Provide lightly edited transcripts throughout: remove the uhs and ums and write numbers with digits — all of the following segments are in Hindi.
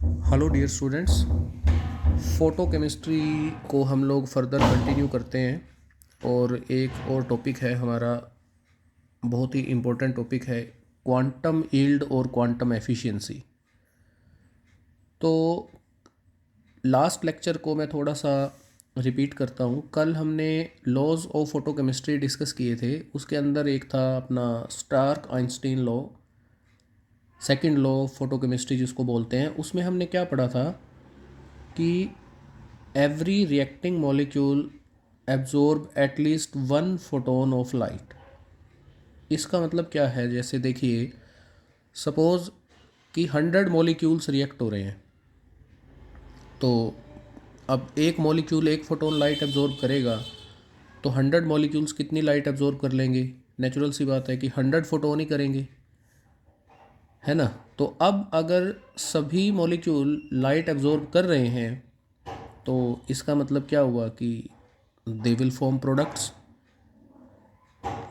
Hello dear students. Photochemistry को हम लोग फर्दर कंटिन्यू करते हैं और एक और टॉपिक है हमारा, बहुत ही इम्पोर्टेंट टॉपिक है, क्वांटम यील्ड और क्वांटम एफिशिएंसी। तो लास्ट लेक्चर को मैं थोड़ा सा रिपीट करता हूँ। कल हमने laws of photochemistry discuss किए थे। उसके अंदर एक था अपना Stark Einstein law, second law of photochemistry जिसको बोलते हैं। उसमें हमने क्या पढ़ा था कि every reacting molecule absorb at least one photon of light। इसका मतलब क्या है, जैसे देखिए सपोज कि 100 मॉलिक्यूल्स रिएक्ट हो रहे हैं, तो अब एक मॉलिक्यूल एक फोटोन लाइट एब्जॉर्ब करेगा तो 100 मॉलिक्यूल्स कितनी लाइट एब्जॉर्ब कर लेंगे? नेचुरल सी बात है कि 100 फोटोन ही करेंगे, है ना। तो अब अगर सभी मॉलिक्यूल लाइट एब्जॉर्ब कर रहे हैं तो इसका मतलब क्या हुआ कि दे विल फॉर्म प्रोडक्ट्स।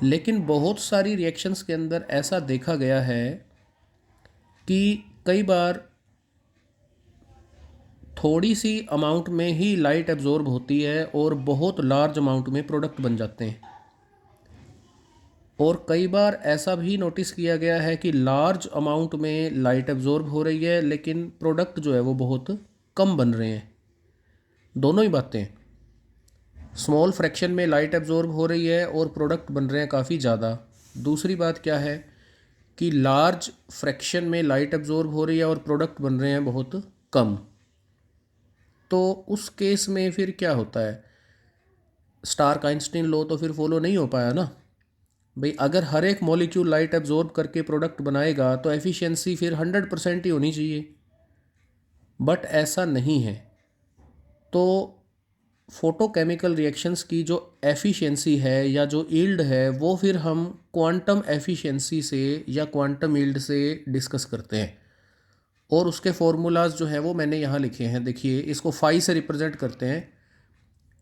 लेकिन बहुत सारी रिएक्शंस के अंदर ऐसा देखा गया है कि कई बार थोड़ी सी अमाउंट में ही लाइट एब्जॉर्ब होती है और बहुत लार्ज अमाउंट में प्रोडक्ट बन जाते हैं। और कई बार ऐसा भी नोटिस किया गया है कि लार्ज अमाउंट में लाइट एब्जॉर्ब हो रही है लेकिन प्रोडक्ट जो है वो बहुत कम बन रहे हैं। दोनों ही बातें, स्मॉल फ्रैक्शन में लाइट एब्जॉर्ब हो रही है और प्रोडक्ट बन रहे हैं काफ़ी ज़्यादा। दूसरी बात क्या है कि लार्ज फ्रैक्शन में लाइट एब्जॉर्ब हो रही है और प्रोडक्ट बन रहे हैं बहुत कम। तो उस केस में फिर क्या होता है, स्टार्क आइंस्टीन लॉ तो फिर फॉलो नहीं हो पाया ना भाई। अगर हर एक मॉलिक्यूल लाइट एब्जॉर्ब करके प्रोडक्ट बनाएगा तो एफिशिएंसी फिर 100% ही होनी चाहिए, बट ऐसा नहीं है। तो फोटोकेमिकल रिएक्शंस की जो एफिशिएंसी है या जो यील्ड है वो फिर हम क्वांटम एफिशिएंसी से या क्वांटम यील्ड से डिस्कस करते हैं। और उसके फॉर्मूलाज जो हैं वो मैंने यहाँ लिखे हैं। देखिए, इसको फाई से रिप्रेजेंट करते हैं।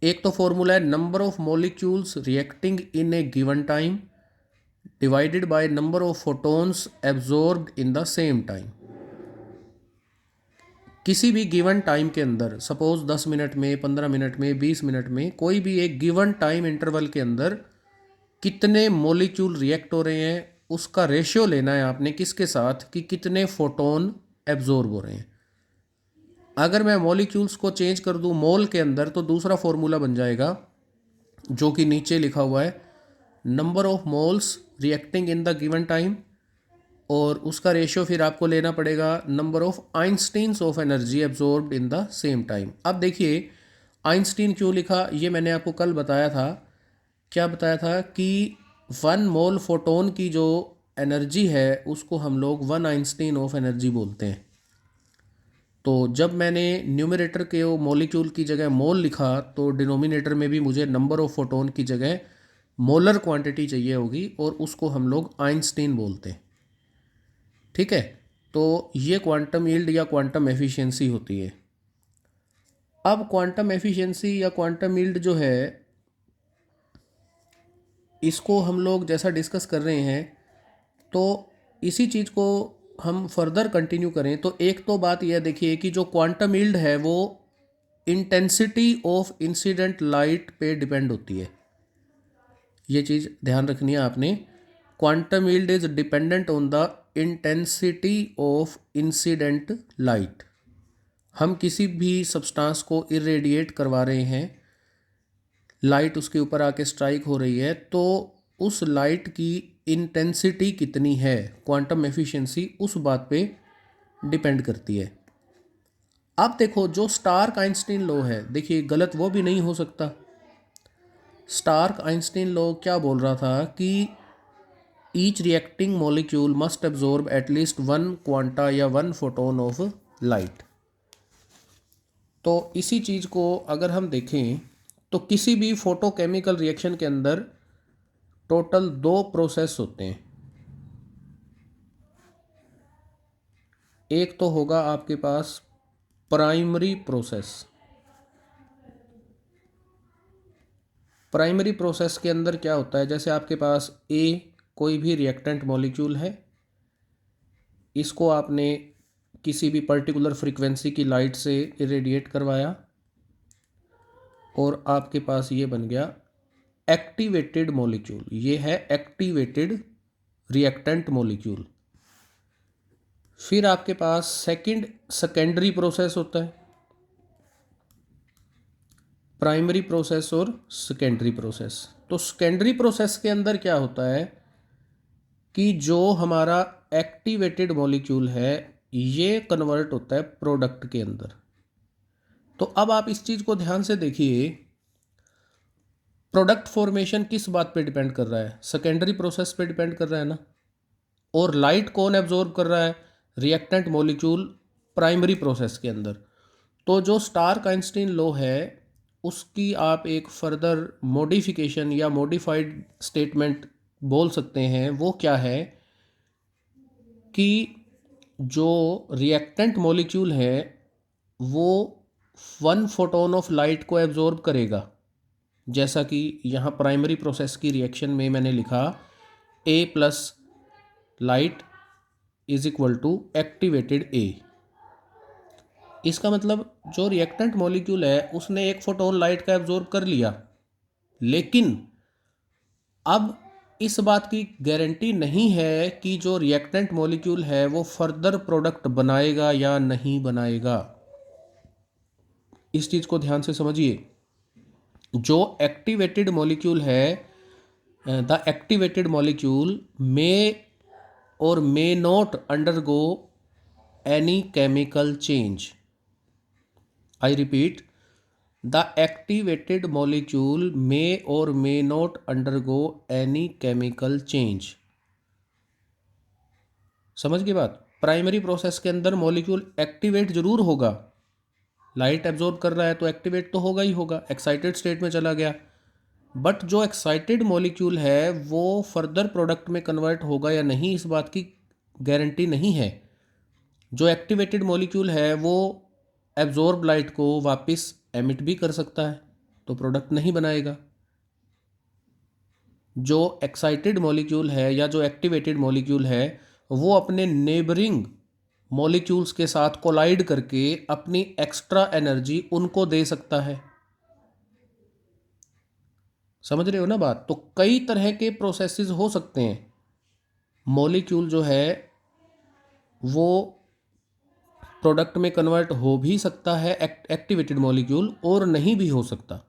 एक तो फॉर्मूला है number of molecules reacting in A given time divided by number of photons absorbed in the same time. किसी भी गिवन टाइम के अंदर, सपोज 10 मिनट में, 15 मिनट में, 20 मिनट में, कोई भी एक गिवन टाइम इंटरवल के अंदर कितने मॉलिक्यूल रिएक्ट हो रहे हैं उसका रेशियो लेना है आपने किसके साथ, कि कितने फोटोन एब्जॉर्ब हो रहे हैं। अगर मैं मॉलिक्यूल्स को चेंज कर दूं मोल के अंदर तो दूसरा फॉर्मूला बन जाएगा जो कि नीचे लिखा हुआ है, number of moles reacting in the given time, और उसका रेशियो फिर आपको लेना पड़ेगा number of Einstein's of energy absorbed in the same time. अब देखिए, आइंस्टीन क्यों लिखा ये मैंने आपको कल बताया था। क्या बताया था कि 1 मोल फोटोन की जो एनर्जी है उसको हम लोग 1 आइंस्टीन ऑफ एनर्जी बोलते हैं। तो जब मैंने न्यूमरेटर के वो मॉलिक्यूल की जगह मोल लिखा तो डिनोमिनेटर में भी मुझे नंबर ऑफ फोटोन की जगह मोलर क्वांटिटी चाहिए होगी और उसको हम लोग आइंस्टीन बोलते हैं। ठीक है, तो ये क्वांटम यील्ड या क्वांटम एफिशिएंसी होती है। अब क्वांटम एफिशिएंसी या क्वांटम यील्ड जो है इसको हम लोग जैसा डिस्कस कर रहे हैं, तो इसी चीज़ को हम फर्दर कंटिन्यू करें तो एक तो बात यह देखिए कि जो क्वांटम यील्ड है वो इंटेंसिटी ऑफ इंसिडेंट लाइट पे डिपेंड होती है। ये चीज़ ध्यान रखनी है आपने। Quantum yield is dependent on the intensity of incident light. हम किसी भी सब्सटेंस को इरेडिएट करवा रहे हैं, लाइट उसके ऊपर आके स्ट्राइक हो रही है, तो उस लाइट की इंटेंसिटी कितनी है, क्वांटम एफिशिएंसी उस बात पे डिपेंड करती है। अब देखो, जो स्टार्क आइंस्टीन लॉ है, देखिए गलत वो भी नहीं हो सकता। स्टार्क आइंस्टीन लॉ क्या बोल रहा था कि each reacting molecule must absorb at least 1 quanta या 1 फोटोन ऑफ लाइट। तो इसी चीज़ को अगर हम देखें तो किसी भी फोटोकेमिकल रिएक्शन के अंदर टोटल 2 प्रोसेस होते हैं। एक तो होगा आपके पास प्राइमरी प्रोसेस। प्राइमरी प्रोसेस के अंदर क्या होता है, जैसे आपके पास कोई भी रिएक्टेंट मॉलिक्यूल है, इसको आपने किसी भी पर्टिकुलर फ्रीक्वेंसी की लाइट से इरेडिएट करवाया और आपके पास ये बन गया एक्टिवेटेड मॉलिक्यूल। ये है एक्टिवेटेड रिएक्टेंट मॉलिक्यूल। फिर आपके पास सेकेंडरी प्रोसेस होता है, प्राइमरी प्रोसेस और सेकेंडरी प्रोसेस। तो सेकेंडरी प्रोसेस के अंदर क्या होता है कि जो हमारा एक्टिवेटेड मॉलिक्यूल है ये कन्वर्ट होता है प्रोडक्ट के अंदर। तो अब आप इस चीज़ को ध्यान से देखिए, प्रोडक्ट फॉर्मेशन किस बात पे डिपेंड कर रहा है? सेकेंडरी प्रोसेस पे डिपेंड कर रहा है ना। और लाइट कौन एब्जॉर्ब कर रहा है? रिएक्टेंट मॉलिक्यूल प्राइमरी प्रोसेस के अंदर। तो जो स्टार्क आइंस्टीन लॉ है उसकी आप एक फर्दर मॉडिफिकेशन या मॉडिफाइड स्टेटमेंट बोल सकते हैं। वो क्या है कि जो रिएक्टेंट मॉलिक्यूल है वो 1 फोटोन ऑफ लाइट को एब्जॉर्ब करेगा। जैसा कि यहाँ प्राइमरी प्रोसेस की रिएक्शन में मैंने लिखा A plus light is equal to activated A। इसका मतलब जो रिएक्टेंट मॉलिक्यूल है उसने 1 फोटोन लाइट का एब्जॉर्ब कर लिया, लेकिन अब इस बात की गारंटी नहीं है कि जो रिएक्टेंट मॉलिक्यूल है वो फर्दर प्रोडक्ट बनाएगा या नहीं बनाएगा। इस चीज़ को ध्यान से समझिए। जो एक्टिवेटेड मॉलिक्यूल है, the activated molecule may or may not undergo any chemical change. I repeat, the activated molecule may or may not undergo any chemical change. समझ गए बात? प्राइमरी प्रोसेस के अंदर मॉलिक्यूल एक्टिवेट जरूर होगा, लाइट एब्जॉर्ब कर रहा है तो एक्टिवेट तो होगा ही होगा, एक्साइटेड स्टेट में चला गया। बट जो एक्साइटेड मॉलिक्यूल है वो फर्दर प्रोडक्ट में कन्वर्ट होगा या नहीं, इस बात की गारंटी नहीं है। जो एक्टिवेटेड मॉलिक्यूल है वो एब्जॉर्ब लाइट को वापस एमिट भी कर सकता है, तो प्रोडक्ट नहीं बनाएगा। जो एक्साइटेड मॉलिक्यूल है या जो एक्टिवेटेड मॉलिक्यूल है वो अपने नेबरिंग मॉलिक्यूल्स के साथ कोलाइड करके अपनी एक्स्ट्रा एनर्जी उनको दे सकता है। समझ रहे हो ना बात? तो कई तरह के प्रोसेसेस हो सकते हैं। मॉलिक्यूल जो है वो प्रोडक्ट में कन्वर्ट हो भी सकता है एक्टिवेटेड मॉलिक्यूल, और नहीं भी हो सकता।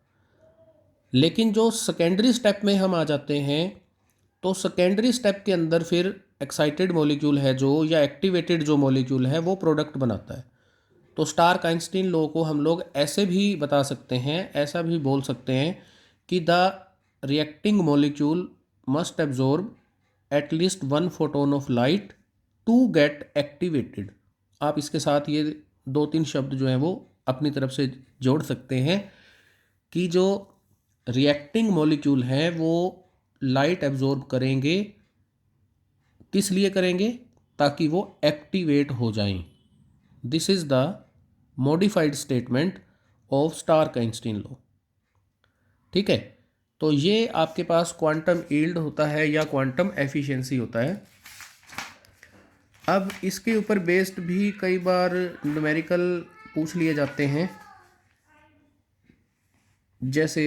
लेकिन जो सेकेंडरी स्टेप में हम आ जाते हैं तो सेकेंडरी स्टेप के अंदर फिर एक्साइटेड मॉलिक्यूल है जो, या एक्टिवेटेड जो मॉलिक्यूल है वो प्रोडक्ट बनाता है। तो स्टार्क आइंस्टीन लॉ को हम लोग ऐसे भी बता सकते हैं, ऐसा भी बोल सकते हैं कि the reacting molecule must absorb at least 1 photon of light to get activated. आप इसके साथ ये 2-3 शब्द जो हैं वो अपनी तरफ से जोड़ सकते हैं कि जो रिएक्टिंग मॉलिक्यूल हैं वो लाइट एब्जॉर्ब करेंगे। किस लिए करेंगे? ताकि वो एक्टिवेट हो जाएं। This is the modified statement of Stark Einstein law. ठीक है, तो ये आपके पास क्वांटम यील्ड होता है या क्वांटम एफिशिएंसी होता है। अब इसके ऊपर बेस्ड भी कई बार न्यूमेरिकल पूछ लिए जाते हैं। जैसे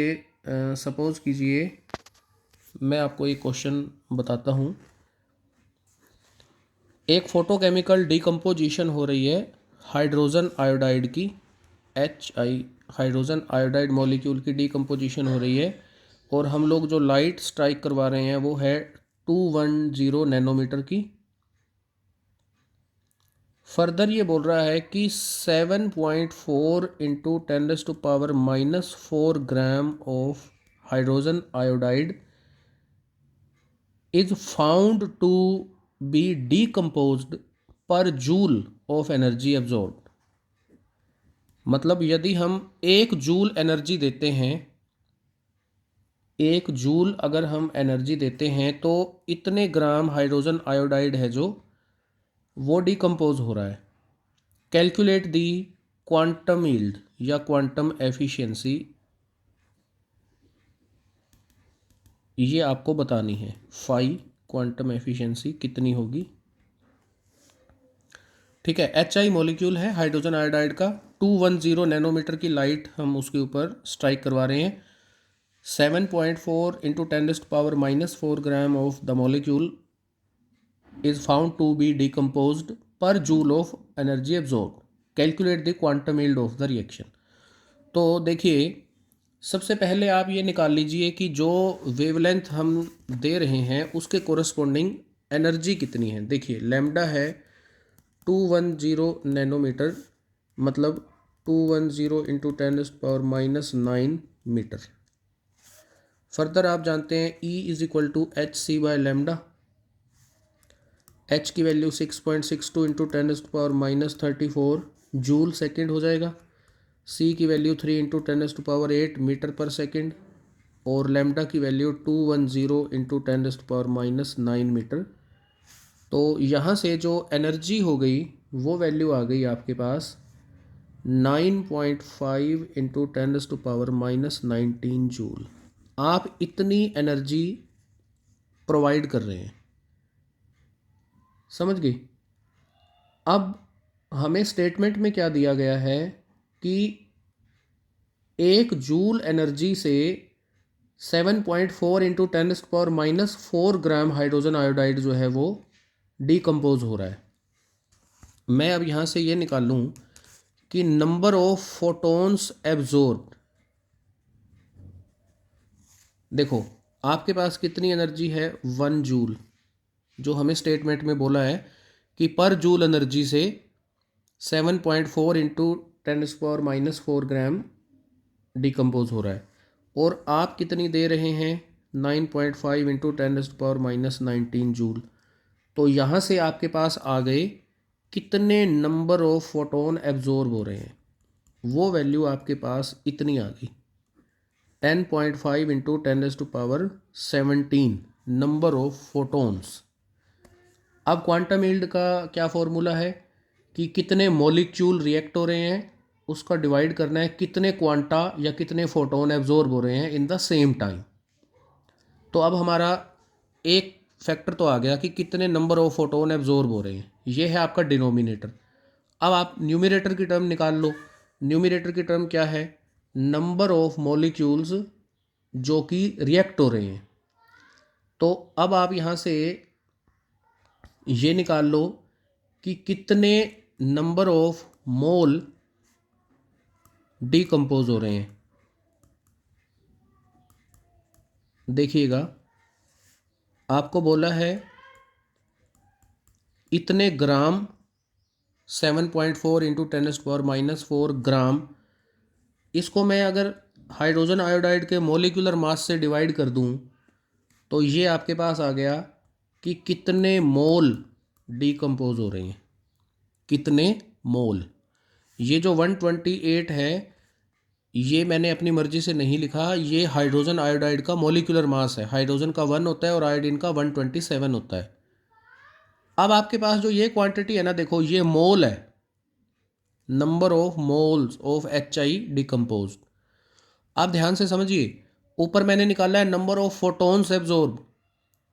सपोज कीजिए मैं आपको एक क्वेश्चन बताता हूँ। एक फोटोकेमिकल डिकम्पोजिशन हो रही है हाइड्रोजन आयोडाइड की, हाइड्रोजन आयोडाइड मॉलिक्यूल की डिकम्पोजिशन हो रही है, और हम लोग जो लाइट स्ट्राइक करवा रहे हैं वो है 210 नैनोमीटर की। फर्दर ये बोल रहा है कि 7.4 into 10⁻⁻⁴ gram of hydrogen iodide is found to be decomposed per joule of energy absorbed. मतलब यदि हम 1 जूल एनर्जी देते हैं, 1 जूल अगर हम एनर्जी देते हैं तो इतने ग्राम हाइड्रोजन आयोडाइड है जो वो डिकम्पोज हो रहा है। कैलकुलेट दी क्वांटम यील्ड या क्वांटम एफिशिएंसी, ये आपको बतानी है। फाई क्वांटम एफिशिएंसी कितनी होगी। ठीक है, HI मॉलिक्यूल है हाइड्रोजन आयोडाइड का। 210 नैनोमीटर की लाइट हम उसके ऊपर स्ट्राइक करवा रहे हैं। 7.4 into 10⁻⁻⁴ gram of the molecule is found to be decomposed per joule of energy absorbed. Calculate the quantum yield of the reaction. तो देखिए, सबसे पहले आप ये निकाल लीजिए कि जो वेवलेंथ हम दे रहे हैं उसके कोरस्पॉन्डिंग एनर्जी कितनी है। देखिए लैम्डा है 210 नैनोमीटर, मतलब 210 इंटू 10⁻⁻⁹ मीटर। फर्दर आप जानते हैं E is equal to hc/λ। H की वैल्यू 6.62 इंटू 10⁻⁻34 जूल सेकेंड हो जाएगा। C की value 3 into 10⁸ metre per second, और लैम्डा की वैल्यू 210 इंटू 10⁻⁹ मीटर। तो यहाँ से जो एनर्जी हो गई वो वैल्यू आ गई आपके पास 9.5 इंटू 10⁻⁻19 जूल। आप इतनी एनर्जी प्रोवाइड कर रहे हैं, समझ गई। अब हमें स्टेटमेंट में क्या दिया गया है कि 1 जूल एनर्जी से 7.4 इंटू 10⁻⁻⁴ ग्राम हाइड्रोजन आयोडाइड जो है वो डीकम्पोज हो रहा है। मैं अब यहाँ से ये निकाल लूँ कि नंबर ऑफ फोटोन्स एब्जॉर्ब्ड। देखो आपके पास कितनी एनर्जी है, 1 जूल, जो हमें स्टेटमेंट में बोला है कि पर जूल एनर्जी से 7.4 इंटू 10⁻⁻⁴ ग्राम डिकम्पोज हो रहा है, और आप कितनी दे रहे हैं 9.5 इंटू 10⁻⁻19 जूल। तो यहाँ से आपके पास आ गए कितने नंबर ऑफ फोटोन एब्जॉर्ब हो रहे हैं, वो वैल्यू आपके पास इतनी आ गई 10.5 इंटू 10⁻17 नंबर ऑफ फोटोन्स। अब क्वांटम यील्ड का क्या फॉर्मूला है कि कितने मॉलिक्यूल रिएक्ट हो रहे हैं उसका डिवाइड करना है कितने क्वांटा या कितने फोटोन एब्जॉर्ब हो रहे हैं इन द सेम टाइम। तो अब हमारा एक फैक्टर तो आ गया कि कितने नंबर ऑफ फोटोन एब्जॉर्ब हो रहे हैं, ये है आपका डिनोमिनेटर। अब आप न्यूमरेटर की टर्म निकाल लो। न्यूमरेटर की टर्म क्या है, नंबर ऑफ मॉलिक्यूल्स जो कि रिएक्ट हो रहे हैं। तो अब आप यहाँ से ये निकाल लो कि कितने नंबर ऑफ मोल डीकम्पोज हो रहे हैं। देखिएगा आपको बोला है इतने ग्राम 7.4 इंटू 10⁻⁻⁴ ग्राम। इसको मैं अगर हाइड्रोजन आयोडाइड के मोलिकुलर मास से डिवाइड कर दूं तो ये आपके पास आ गया कि कितने मोल डीकम्पोज हो रहे हैं, कितने मोल। ये जो 128 है ये मैंने अपनी मर्जी से नहीं लिखा, ये हाइड्रोजन आयोडाइड का मोलिकुलर मास है। हाइड्रोजन का 1 होता है और आयोडीन का 127 होता है। अब आपके पास जो ये क्वांटिटी है ना, देखो ये मोल है, number of moles of HI decompose. आप ध्यान से समझिए, ऊपर मैंने निकाला है नंबर ऑफ फोटोन्स एब्जॉर्ब।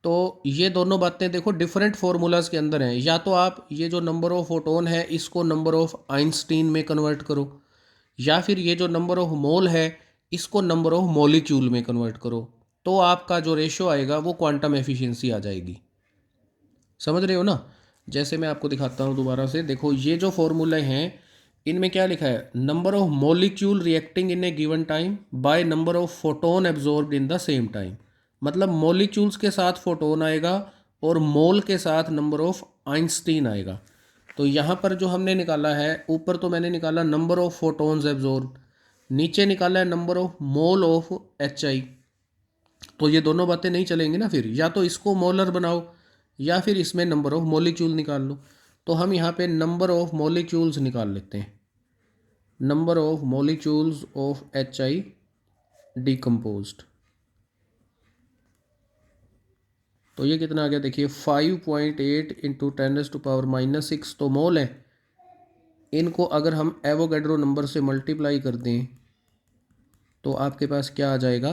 तो ये दोनों बातें देखो डिफरेंट फार्मूलाज के अंदर हैं। या तो आप ये जो नंबर ऑफ फोटोन है इसको नंबर ऑफ आइंस्टीन में कन्वर्ट करो, या फिर ये जो नंबर ऑफ मोल है इसको नंबर ऑफ मॉलिक्यूल में कन्वर्ट करो, तो आपका जो रेशियो आएगा वो क्वांटम एफिशिएंसी आ जाएगी। समझ रहे हो ना। जैसे मैं आपको दिखाता हूँ दोबारा से, देखो ये जो फॉर्मूले हैं इनमें क्या लिखा है, number of molecule reacting in A given time by number of photon absorbed in the same time. मतलब मॉलिक्यूल्स के साथ फोटोन आएगा और मोल के साथ नंबर ऑफ आइंस्टीन आएगा। तो यहाँ पर जो हमने निकाला है, ऊपर तो मैंने निकाला नंबर ऑफ फोटोन्स एब्जॉर्ब, नीचे निकाला है number of mole of HI। तो ये दोनों बातें नहीं चलेंगी ना, फिर या तो इसको मोलर बनाओ या फिर इसमें नंबर ऑफ मॉलिक्यूल निकाल लो। तो हम यहाँ पे नंबर ऑफ मॉलिक्यूल्स निकाल लेते हैं, number of molecules of HI decomposed. तो ये कितना आ गया, देखिए 5.8 इंटू 10⁻⁻⁶ तो मोल है। इनको अगर हम एवोगैड्रो नंबर से मल्टीप्लाई कर दें तो आपके पास क्या आ जाएगा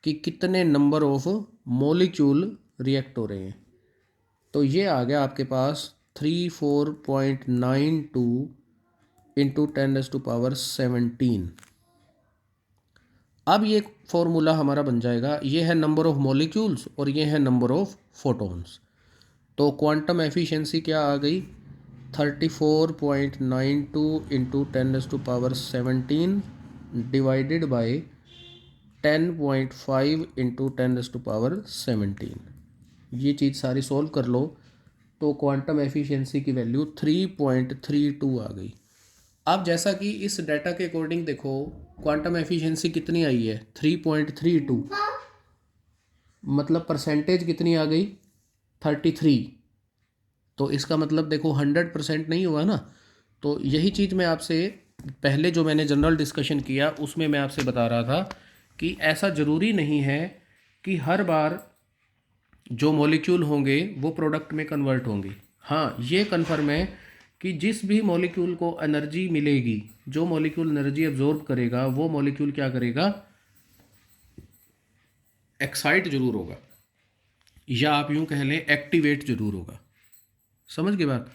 कि कितने नंबर ऑफ मॉलिक्यूल रिएक्ट हो रहे हैं। तो ये आ गया आपके पास 34.92 इंटू 10⁻17। अब ये फॉर्मूला हमारा बन जाएगा, ये है नंबर ऑफ मॉलिक्यूल्स और ये है नंबर ऑफ फोटॉन्स। तो क्वांटम एफिशिएंसी क्या आ गई, 34.92 इंटू 10⁻17 डिवाइडेड बाय 10.5 इंटू 10⁻17। ये चीज़ सारी सॉल्व कर लो तो क्वांटम एफिशिएंसी की वैल्यू 3.32 आ गई। अब जैसा कि इस डाटा के अकॉर्डिंग देखो क्वांटम एफिशिएंसी कितनी आई है, 3.32, मतलब परसेंटेज कितनी आ गई, 33। तो इसका मतलब देखो 100% नहीं हुआ ना। तो यही चीज़ मैं आपसे पहले जो मैंने जनरल डिस्कशन किया उसमें मैं आपसे बता रहा था कि ऐसा ज़रूरी नहीं है कि हर बार जो मॉलिक्यूल होंगे वो प्रोडक्ट में कन्वर्ट होंगे। हाँ, ये कन्फर्म है कि जिस भी मॉलिक्यूल को एनर्जी मिलेगी, जो मॉलिक्यूल एनर्जी एब्जॉर्ब करेगा, वो मॉलिक्यूल क्या करेगा, एक्साइट जरूर होगा, या आप यूं कह लें एक्टिवेट जरूर होगा। समझ गए बात।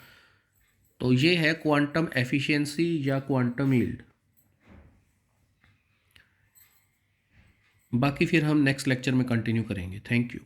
तो ये है क्वांटम एफिशिएंसी या क्वांटम यील्ड। बाकी फिर हम नेक्स्ट लेक्चर में कंटिन्यू करेंगे। Thank you.